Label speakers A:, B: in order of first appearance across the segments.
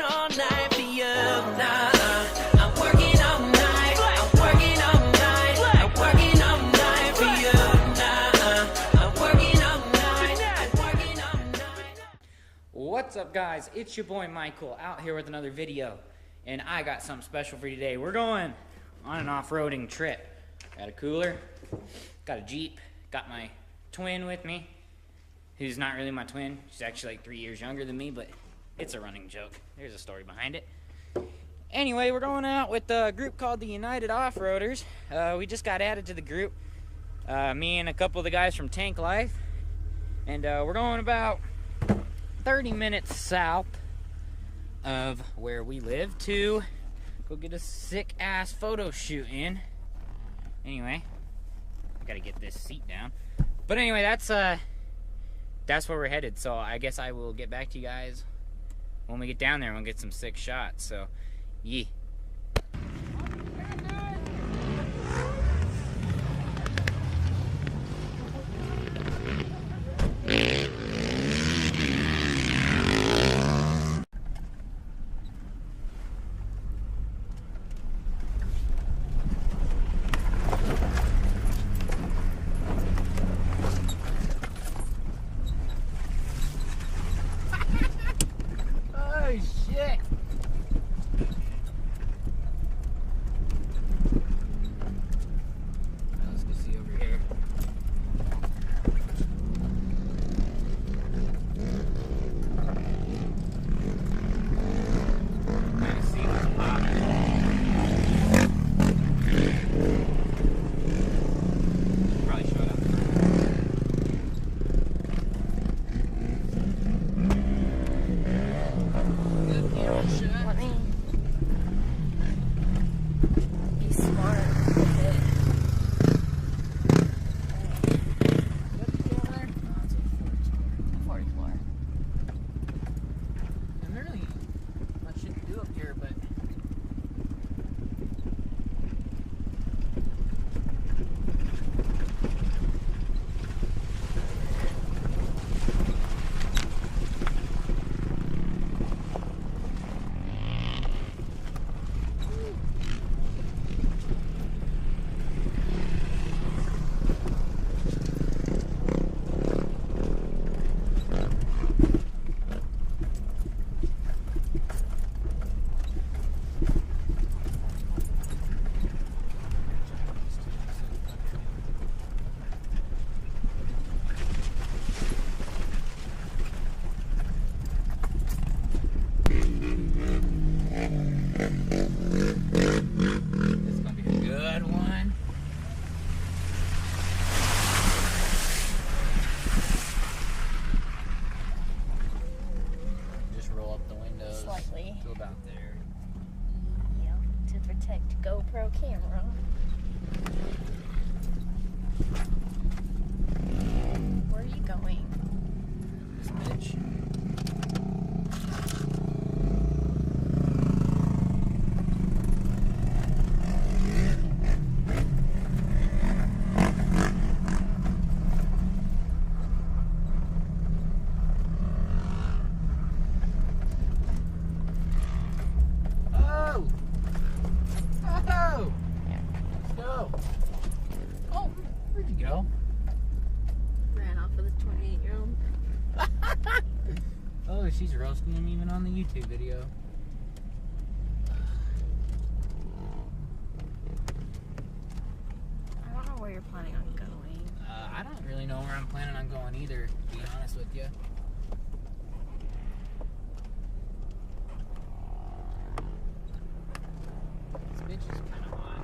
A: working all night for you. Nah, I'm working all night. I'm working all night. I'm working all night for you. Nah, I'm working all night. I'm working all night.
B: What's up, guys? It's your boy Michael out here with another video, and I got something special for you today. We're going on an off-roading trip. Got a cooler, got a Jeep, got my twin with me, who's not really my twin. She's actually like 3 years younger than me, but it's a running joke. There's a story behind it. Anyway, we're going out with a group called the United Off-Roaders. We just got added to the group, me and a couple of the guys from Tank Life, and we're going about 30 minutes south of where we live to go get a sick-ass photo shoot in. Anyway, I gotta get this seat down. But anyway, that's where we're headed. So I guess I will get back to you guys when we get down there and we'll get some sick shots. So, yeah. Oh shit! Let's go see over here. Kind of see what's popping. Probably showed up.
C: Let me be smart with it.
B: What's the camera? Oh, it's a
C: 44.
B: I'm really not shit to do up here, but this is gonna be a good one. Just roll up the windows
C: Slightly.
B: to about there.
C: Yeah, to protect GoPro camera. Where are you going?
B: This bitch. Oh! Oh! Let's go. Oh, where'd you go?
C: Ran off with a 28-year-old.
B: Oh, she's roasting him even on the YouTube video.
C: I don't know where you're planning on going.
B: I don't really know where I'm planning on going either, to be honest with you. This bitch is kind of hot.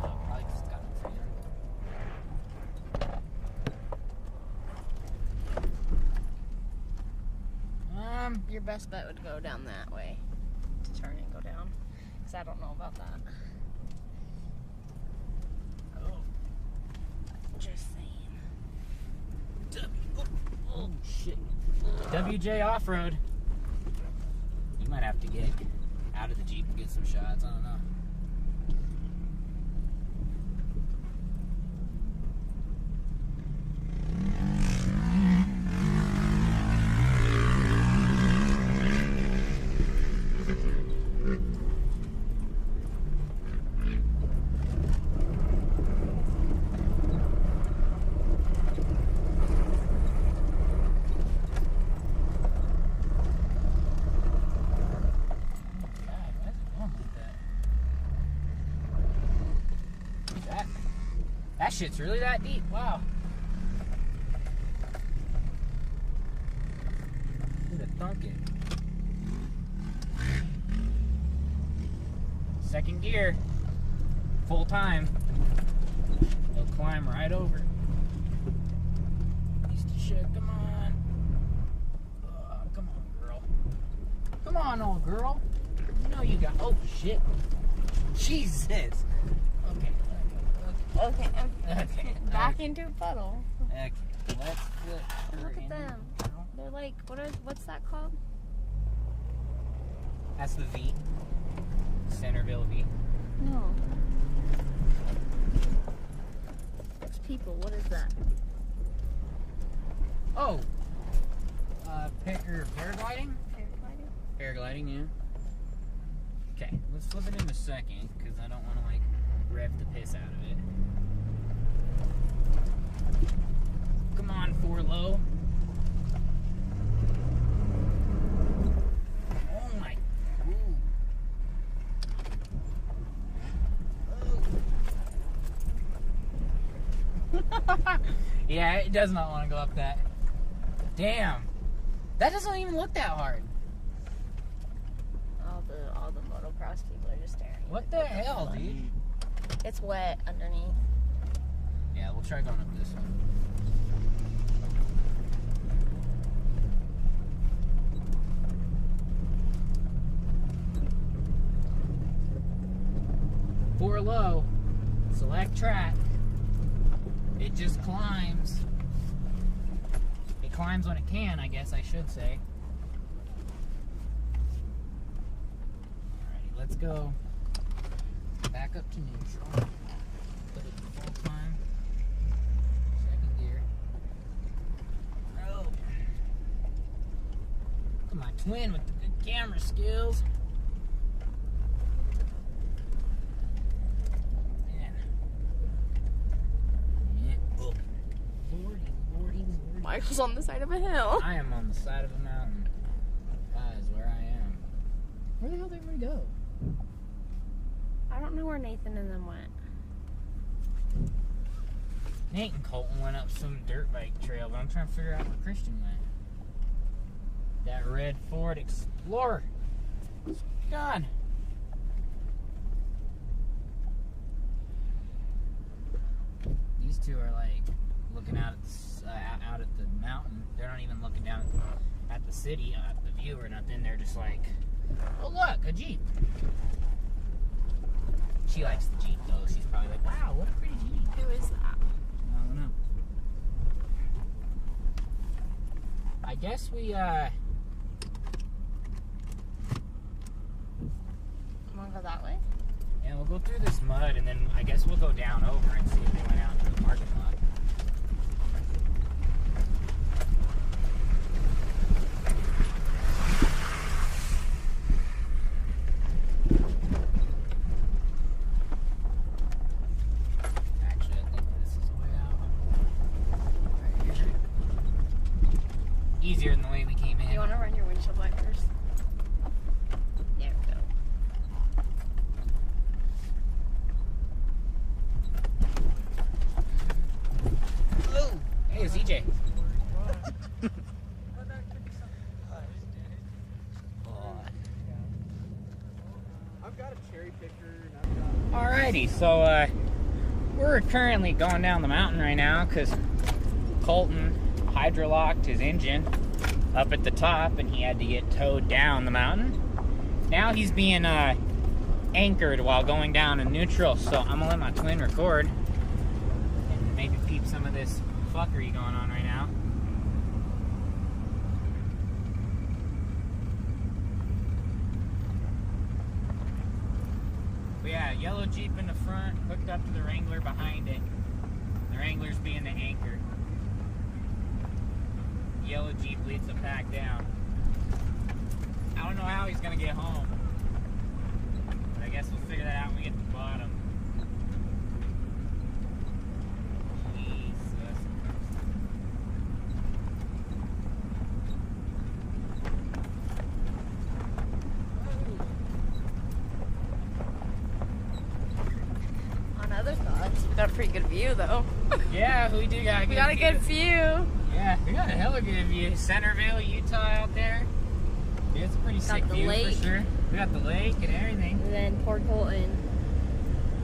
B: Oh, probably 'cause it's got the fan.
C: Your best bet would go down that way. To turn and go down. Because I don't know about that.
B: Oh.
C: Just saying.
B: Oh, shit. WJ Off-Road. You might have to get out of the Jeep and get some shots. I don't know. shit's really that deep. Wow. Look at thunk it. Second gear. Full time. It'll climb right over. Piece of shit, come on. Come on, girl. Come on, old girl. You know you got. Oh, shit. Jesus.
C: Okay.
B: Okay.
C: Back into a puddle.
B: Okay. Let's put her
C: Look
B: in
C: at them.
B: the-
C: They're like, what's that called?
B: That's the V. Centerville V.
C: No. It's people. What is that?
B: Oh. Paragliding?
C: Paragliding?
B: Paragliding, yeah. Okay, let's flip it in a second, because I don't want to, like, rev the piss out of it. Come on, 4 low. Oh my. Ooh. Oh. Yeah, it does not want to go up that. Damn. That doesn't even look that hard.
C: All the motocross people are just staring.
B: What the hell, dude?
C: It's wet underneath.
B: Yeah, we'll try going up this one. Four low. Select track. It just climbs. It climbs when it can, I guess I should say. Alrighty, let's go back up to neutral. Put it to full time. Second gear. Oh. Look at my twin with the good camera skills. Man. Yeah. Oh. Lordy.
C: Michael's on the side of a hill.
B: I am on the side of a mountain. That is where I am. Where the hell did everybody go?
C: I don't know where Nathan and them went.
B: Nate and Colton went up some dirt bike trail, but I'm trying to figure out where Christian went. That red Ford Explorer. God. These two are like looking out at the mountain. They're not even looking down at the city, at the view or nothing. They're just like, oh look, a Jeep. She likes the Jeep though. She's probably like, wow, what a pretty Jeep.
C: Who is that?
B: I don't know. I guess we,
C: You wanna go that way?
B: yeah, we'll go through this mud and then I guess we'll go down over and see if they went out to the parking lot. Actually, I think this is the way out. Right here. Easier than the way we came in.
C: You wanna run your windshield wipers? There we go.
B: Oh, hey, it's EJ.
D: I've got a cherry picker and I've got...
B: Alrighty, so we're currently going down the mountain right now because Colton hydrolocked his engine up at the top and he had to get towed down the mountain. Now he's being anchored while going down in neutral, so I'm gonna let my twin record and maybe peep some of this fuckery going on right now. But yeah, yellow Jeep in the front, hooked up to the Wrangler behind it. The Wrangler's being the anchor. Yellow Jeep leads the pack down. I don't know how he's gonna get home. But I guess we'll figure that out when we get to the bottom. Jesus.
C: On other thoughts, we got a pretty good view though.
B: Yeah, we do got a good
C: We got a good
B: view.
C: view.
B: Yeah, we got a hella good view. Centerville, Utah out there. Yeah, it's a pretty sick
C: the
B: view
C: lake.
B: for sure. We got the lake and everything.
C: And then poor Colton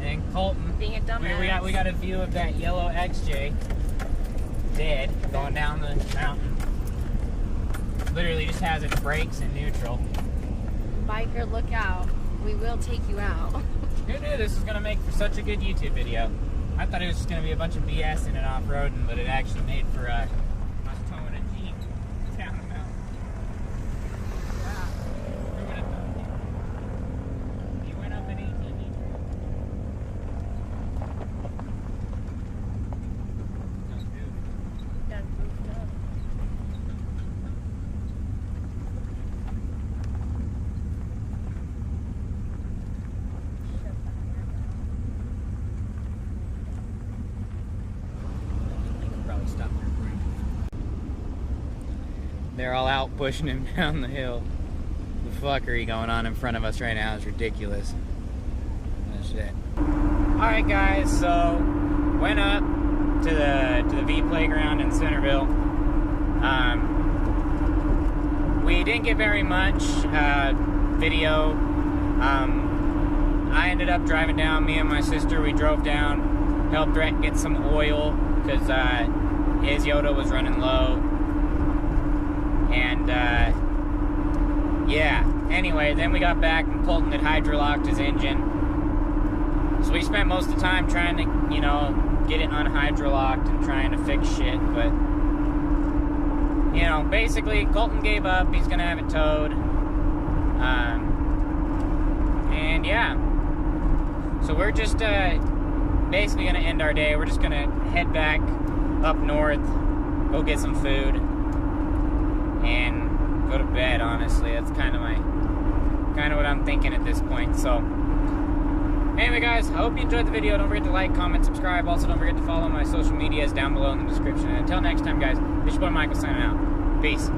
B: And Colton.
C: being a dumbass.
B: We got a view of that yellow XJ dead going down the mountain. Literally just has its brakes in neutral.
C: Biker, look out. We will take you out.
B: Who knew this was gonna make for such a good YouTube video? I thought it was just gonna be a bunch of BS in and off-roading, but it actually made for us towing a Jeep down the mountain. Wow. Who would have thought? You went up an ATV trail. Sounds good.
C: Got goofed up.
B: Probably stop there for you. They're all out pushing him down the hill. The fuckery going on in front of us right now is ridiculous. Oh, shit. Alright guys, so went up to the V playground in Centerville. We didn't get very much video. I ended up driving down, me and my sister, we drove down, helped Rhett get some oil because his Yoda was running low. And yeah, anyway, then we got back and Colton had hydrolocked his engine. So we spent most of the time trying to, you know, get it unhydrolocked and trying to fix shit, but you know, basically Colton gave up, he's gonna have it towed. And yeah. So we're just basically gonna end our day. We're just gonna head back up north, go get some food, and go to bed, honestly. That's kind of what I'm thinking at this point. So anyway guys, I hope you enjoyed the video. Don't forget to like, comment, subscribe. Also don't forget to follow my social medias down below in the description. And until next time guys, it's your boy Michael signing out. Peace.